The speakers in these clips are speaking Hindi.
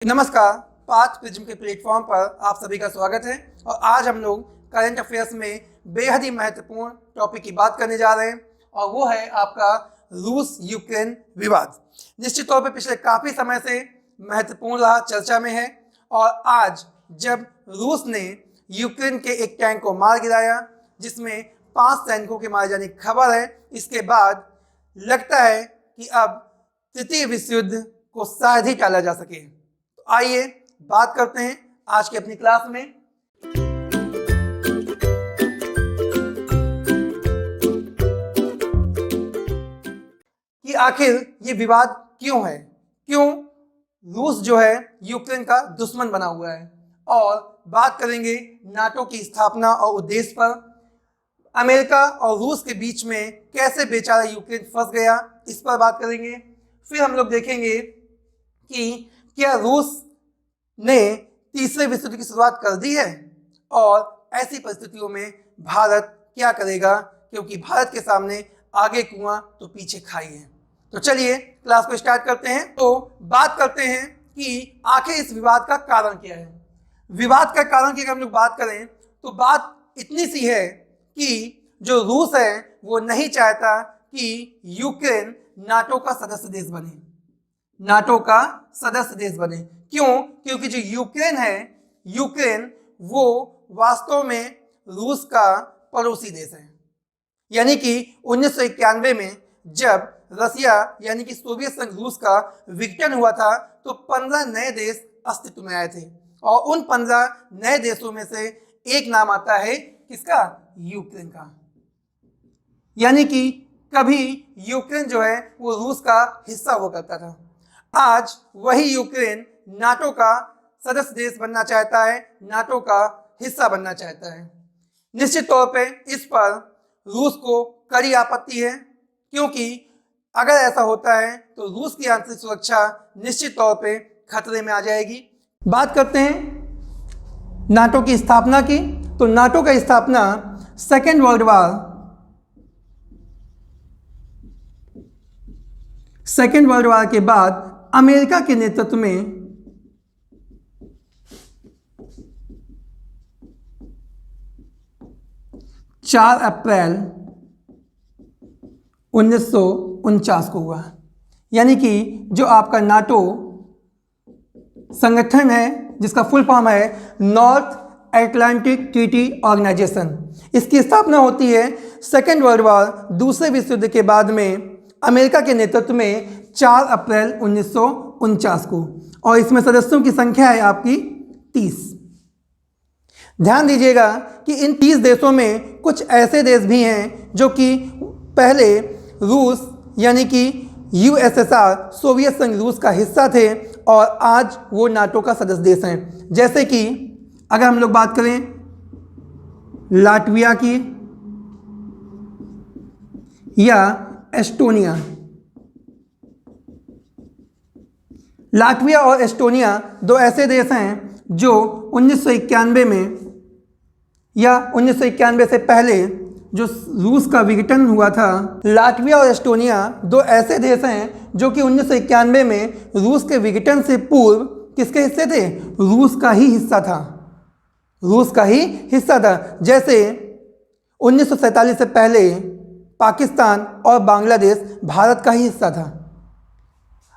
नमस्कार, पाथ प्रिज्म के प्लेटफॉर्म पर आप सभी का स्वागत है। और आज हम लोग करंट अफेयर्स में बेहद ही महत्वपूर्ण टॉपिक की बात करने जा रहे हैं और वो है आपका रूस यूक्रेन विवाद। निश्चित तौर पे पिछले काफ़ी समय से महत्वपूर्ण रहा, चर्चा में है। और आज जब रूस ने यूक्रेन के एक टैंक को मार गिराया जिसमें 5 सैनिकों के मारे जाने की खबर है, इसके बाद लगता है कि अब तृतीय विश्व युद्ध को शायद ही टाला जा सके। आइए बात करते हैं आज की अपनी क्लास में कि आखिर ये विवाद क्यों है, क्यों रूस जो है यूक्रेन का दुश्मन बना हुआ है। और बात करेंगे नाटो की स्थापना और उद्देश्य पर, अमेरिका और रूस के बीच में कैसे बेचारा यूक्रेन फंस गया, इस पर बात करेंगे। फिर हम लोग देखेंगे कि क्या रूस ने तीसरे विश्व युद्ध की शुरुआत कर दी है और ऐसी परिस्थितियों में भारत क्या करेगा, क्योंकि भारत के सामने आगे कुआं तो पीछे खाई है। तो चलिए क्लास को स्टार्ट करते हैं। तो बात करते हैं कि आखिर इस विवाद का कारण क्या है। विवाद का कारण की अगर हम लोग बात करें तो बात इतनी सी है कि जो रूस है वो नहीं चाहता कि यूक्रेन नाटो का सदस्य देश बने, नाटो का सदस्य देश बने। क्यों? क्योंकि जो यूक्रेन है, यूक्रेन वो वास्तव में रूस का पड़ोसी देश है। यानी कि 1991 में जब रसिया यानी कि सोवियत संघ रूस का विघटन हुआ था तो 15 नए देश अस्तित्व में आए थे और उन 15 नए देशों में से एक नाम आता है किसका? यूक्रेन का। यानी कि कभी यूक्रेन जो है वो रूस का हिस्सा हुआ करता था। आज वही यूक्रेन नाटो का सदस्य देश बनना चाहता है, नाटो का हिस्सा बनना चाहता है। निश्चित तौर पे इस पर रूस को कड़ी आपत्ति है, क्योंकि अगर ऐसा होता है तो रूस की आंतरिक सुरक्षा निश्चित तौर पे खतरे में आ जाएगी। बात करते हैं नाटो की स्थापना की। तो नाटो का स्थापना सेकेंड वर्ल्ड वार के बाद अमेरिका के नेतृत्व में 4 अप्रैल 1949 को हुआ। यानी कि जो आपका नाटो संगठन है जिसका फुल फॉर्म है नॉर्थ अटलांटिक ट्रीटी ऑर्गेनाइजेशन, इसकी स्थापना होती है सेकेंड वर्ल्ड वार दूसरे विश्व युद्ध के बाद में अमेरिका के नेतृत्व में 4 अप्रैल 1949 को। और इसमें सदस्यों की संख्या है आपकी 30। ध्यान दीजिएगा कि इन 30 देशों में कुछ ऐसे देश भी हैं जो कि पहले रूस यानी कि यूएसएसआर सोवियत संघ रूस का हिस्सा थे और आज वो नाटो का सदस्य देश हैं। जैसे कि अगर हम लोग बात करें लाटविया की या एस्टोनिया। लाटविया और एस्टोनिया दो ऐसे देश हैं जो 1991 में या 1991 से पहले जो रूस का विघटन हुआ था, लाटविया और एस्टोनिया दो ऐसे देश हैं जो कि 1991 में रूस के विघटन से पूर्व किसके हिस्से थे? रूस का ही हिस्सा था, रूस का ही हिस्सा था। जैसे 1947 से पहले पाकिस्तान और बांग्लादेश भारत का ही हिस्सा था।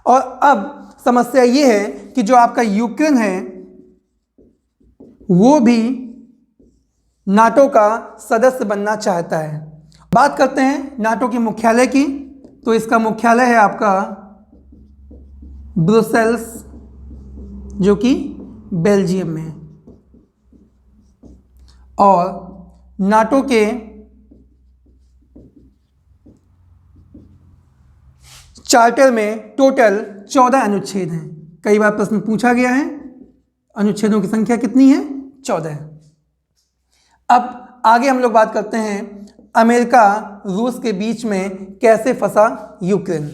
और अब समस्या ये है कि जो आपका यूक्रेन है वो भी नाटो का सदस्य बनना चाहता है। बात करते हैं नाटो की मुख्यालय की। तो इसका मुख्यालय है आपका ब्रुसेल्स, जो कि बेल्जियम में है। और नाटो के चार्टर में टोटल 14 अनुच्छेद हैं। कई बार प्रश्न पूछा गया है, अनुच्छेदों की संख्या कितनी है? 14। अब आगे हम लोग बात करते हैं अमेरिका रूस के बीच में कैसे फंसा यूक्रेन।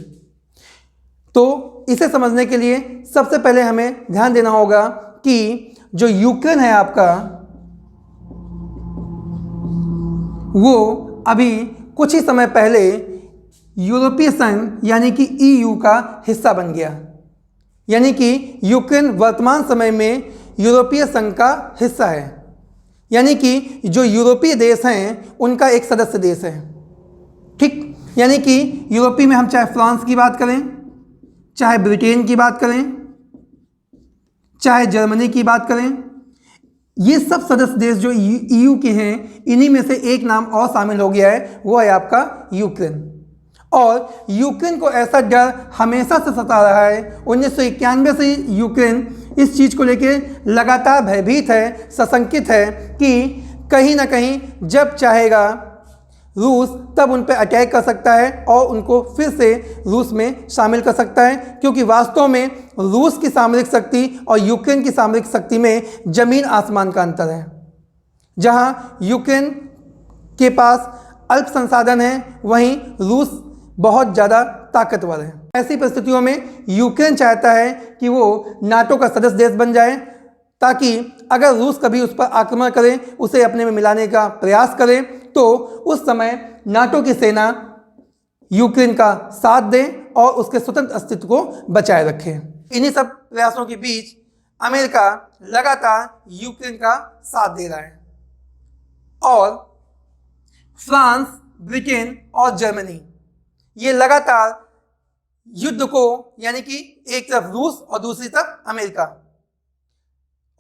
तो इसे समझने के लिए सबसे पहले हमें ध्यान देना होगा कि जो यूक्रेन है आपका वो अभी कुछ ही समय पहले यूरोपीय संघ यानी कि ईयू का हिस्सा बन गया। यानी कि यूक्रेन वर्तमान समय में यूरोपीय संघ का हिस्सा है, यानी कि जो यूरोपीय देश हैं उनका एक सदस्य देश है। ठीक, यानी कि यूरोपीय में हम चाहे फ्रांस की बात करें, चाहे ब्रिटेन की बात करें, चाहे जर्मनी की बात करें, ये सब सदस्य देश जो ईयू के हैं, इन्हीं में से एक नाम और शामिल हो गया है, वो है आपका यूक्रेन। और यूक्रेन को ऐसा डर हमेशा से सता रहा है। 1991 से यूक्रेन इस चीज़ को लेकर लगातार भयभीत है, सशंकित है कि कहीं ना कहीं जब चाहेगा रूस तब उन पर अटैक कर सकता है और उनको फिर से रूस में शामिल कर सकता है, क्योंकि वास्तव में रूस की सामरिक शक्ति और यूक्रेन की सामरिक शक्ति में ज़मीन आसमान का अंतर है। जहां यूक्रेन के पास अल्प संसाधन है, वहीं रूस बहुत ज़्यादा ताकतवर है। ऐसी परिस्थितियों में यूक्रेन चाहता है कि वो नाटो का सदस्य देश बन जाए, ताकि अगर रूस कभी उस पर आक्रमण करे, उसे अपने में मिलाने का प्रयास करे, तो उस समय नाटो की सेना यूक्रेन का साथ दे और उसके स्वतंत्र अस्तित्व को बचाए रखे। इन्हीं सब प्रयासों के बीच अमेरिका लगातार यूक्रेन का साथ दे रहा है और फ्रांस, ब्रिटेन और जर्मनी ये लगातार युद्ध को, यानी कि एक तरफ रूस और दूसरी तरफ अमेरिका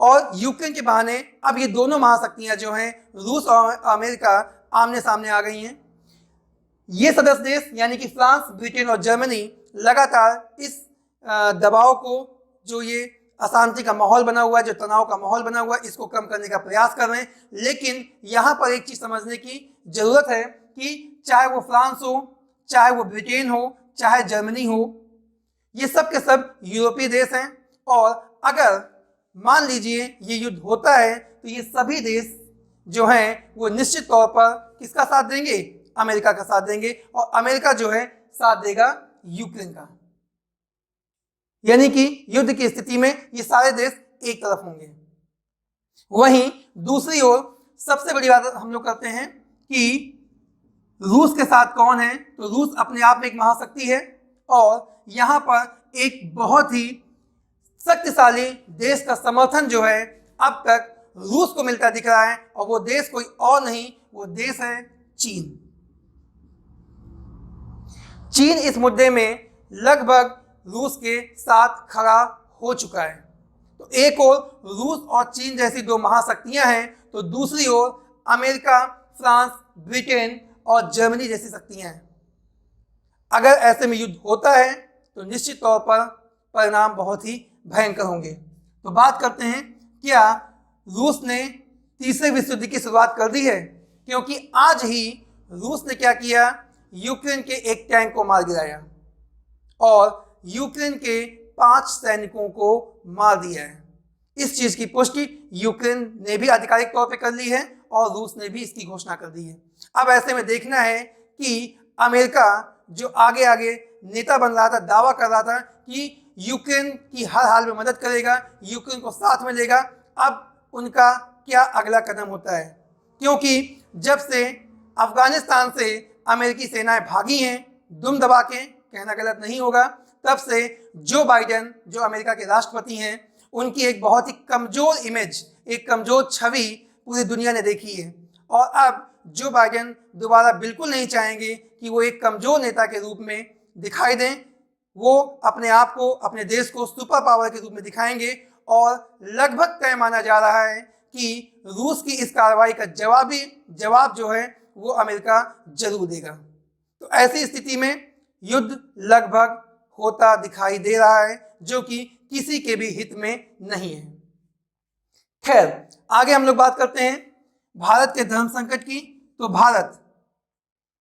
और यूक्रेन के बहाने अब ये दोनों महाशक्तियां जो हैं रूस और अमेरिका आमने सामने आ गई हैं। ये सदस्य देश यानी कि फ्रांस, ब्रिटेन और जर्मनी लगातार इस दबाव को, जो ये अशांति का माहौल बना हुआ है, जो तनाव का माहौल बना हुआ है, इसको कम करने का प्रयास कर रहे हैं। लेकिन यहाँ पर एक चीज़ समझने की ज़रूरत है कि चाहे वो फ्रांस हो, चाहे वो ब्रिटेन हो, चाहे जर्मनी हो, ये सब के सब यूरोपीय देश हैं और अगर मान लीजिए ये युद्ध होता है तो ये सभी देश जो हैं वो निश्चित तौर पर किसका साथ देंगे? अमेरिका का साथ देंगे और अमेरिका जो है साथ देगा यूक्रेन का। यानी कि युद्ध की स्थिति में ये सारे देश एक तरफ होंगे। वहीं दूसरी ओर सबसे बड़ी बात हम लोग करते हैं कि रूस के साथ कौन है, तो रूस अपने आप में एक महाशक्ति है और यहाँ पर एक बहुत ही शक्तिशाली देश का समर्थन जो है अब तक रूस को मिलता दिख रहा है और वो देश कोई और नहीं, वो देश है चीन। चीन इस मुद्दे में लगभग रूस के साथ खड़ा हो चुका है। तो एक ओर रूस और चीन जैसी दो महाशक्तियां हैं, तो दूसरी ओर अमेरिका, फ्रांस, ब्रिटेन और जर्मनी जैसी शक्तियां हैं। अगर ऐसे में युद्ध होता है तो निश्चित तौर पर परिणाम बहुत ही भयंकर होंगे। तो बात करते हैं, क्या रूस ने तीसरे विश्व युद्ध की शुरुआत कर दी है? क्योंकि आज ही रूस ने क्या किया, यूक्रेन के एक टैंक को मार गिराया और यूक्रेन के 5 सैनिकों को मार दिया है। इस चीज़ की पुष्टि यूक्रेन ने भी आधिकारिक तौर पे कर ली है और रूस ने भी इसकी घोषणा कर दी है। अब ऐसे में देखना है कि अमेरिका जो आगे आगे नेता बन रहा था, दावा कर रहा था कि यूक्रेन की हर हाल में मदद करेगा, यूक्रेन को साथ में लेगा, अब उनका क्या अगला कदम होता है? क्योंकि जब से अफगानिस्तान से अमेरिकी सेनाएं भागी हैं दुम दबा के, कहना गलत नहीं होगा, तब से जो बाइडेन जो अमेरिका के राष्ट्रपति हैं उनकी एक बहुत ही कमज़ोर इमेज, एक कमज़ोर छवि पूरी दुनिया ने देखी है। और अब जो बाइडेन दोबारा बिल्कुल नहीं चाहेंगे कि वो एक कमज़ोर नेता के रूप में दिखाई दें, वो अपने आप को, अपने देश को सुपर पावर के रूप में दिखाएंगे और लगभग तय माना जा रहा है कि रूस की इस कार्रवाई का जवाब जो है वो अमेरिका जरूर देगा। तो ऐसी स्थिति में युद्ध लगभग होता दिखाई दे रहा है, जो कि किसी के भी हित में नहीं है। खैर, आगे हम लोग बात करते हैं भारत के धर्म संकट की। तो भारत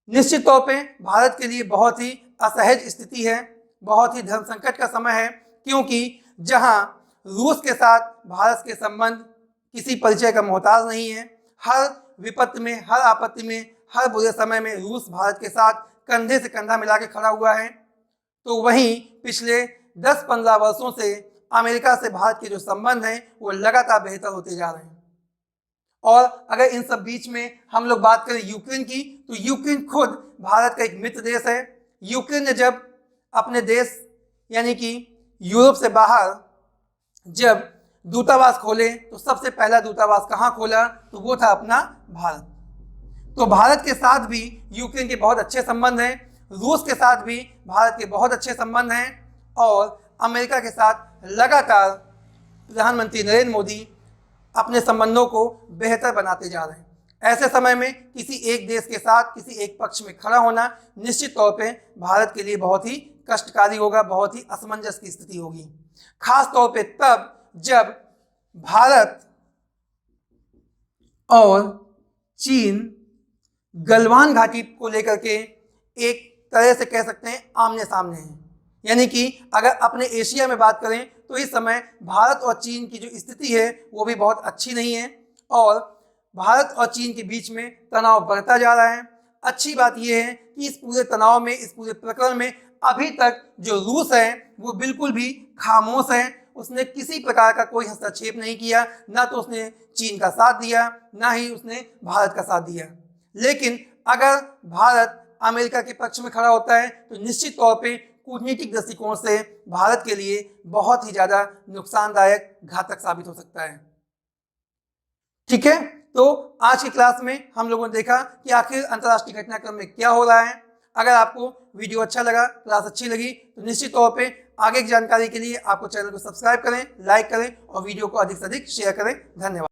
निश्चित तौर पे भारत के लिए बहुत ही असहज स्थिति है, बहुत ही धर्म संकट का समय है, क्योंकि जहां रूस के साथ भारत के संबंध किसी परिचय का मोहताज नहीं है, हर विपत्ति में, हर आपत्ति में, हर बुरे समय में रूस भारत के साथ कंधे से कंधा मिला के खड़ा हुआ है, तो वहीं पिछले 10-15 वर्षों से अमेरिका से भारत के जो संबंध हैं वो लगातार बेहतर होते जा रहे हैं। और अगर इन सब बीच में हम लोग बात करें यूक्रेन की, तो यूक्रेन खुद भारत का एक मित्र देश है। यूक्रेन ने जब अपने देश यानी कि यूरोप से बाहर जब दूतावास खोले तो सबसे पहला दूतावास कहाँ खोला, तो वो था अपना भारत। तो भारत के साथ भी यूक्रेन के बहुत अच्छे संबंध हैं, रूस के साथ भी भारत के बहुत अच्छे संबंध हैं, और अमेरिका के साथ लगातार प्रधानमंत्री नरेंद्र मोदी अपने संबंधों को बेहतर बनाते जा रहे हैं। ऐसे समय में किसी एक देश के साथ किसी एक पक्ष में खड़ा होना निश्चित तौर पे भारत के लिए बहुत ही कष्टकारी होगा, बहुत ही असमंजस की स्थिति होगी, खास तौर पे तब जब भारत और चीन गलवान घाटी को लेकर के एक तरह से कह सकते हैं आमने सामने हैं। यानी कि अगर अपने एशिया में बात करें तो इस समय भारत और चीन की जो स्थिति है वो भी बहुत अच्छी नहीं है, और भारत और चीन के बीच में तनाव बढ़ता जा रहा है। अच्छी बात यह है कि इस पूरे तनाव में, इस पूरे प्रकरण में अभी तक जो रूस है वो बिल्कुल भी खामोश है। उसने किसी प्रकार का कोई हस्तक्षेप नहीं किया, ना तो उसने चीन का साथ दिया, ना ही उसने भारत का साथ दिया। लेकिन अगर भारत अमेरिका के पक्ष में खड़ा होता है तो निश्चित तौर पे कूटनीतिक दृष्टिकोण से भारत के लिए बहुत ही ज्यादा नुकसानदायक, घातक साबित हो सकता है। ठीक है, तो आज की क्लास में हम लोगों ने देखा कि आखिर अंतर्राष्ट्रीय घटनाक्रम में क्या हो रहा है। अगर आपको वीडियो अच्छा लगा, क्लास अच्छी लगी, तो निश्चित तौर पे आगे की जानकारी के लिए आपको चैनल को सब्सक्राइब करें, लाइक करें और वीडियो को अधिक से अधिक शेयर करें। धन्यवाद।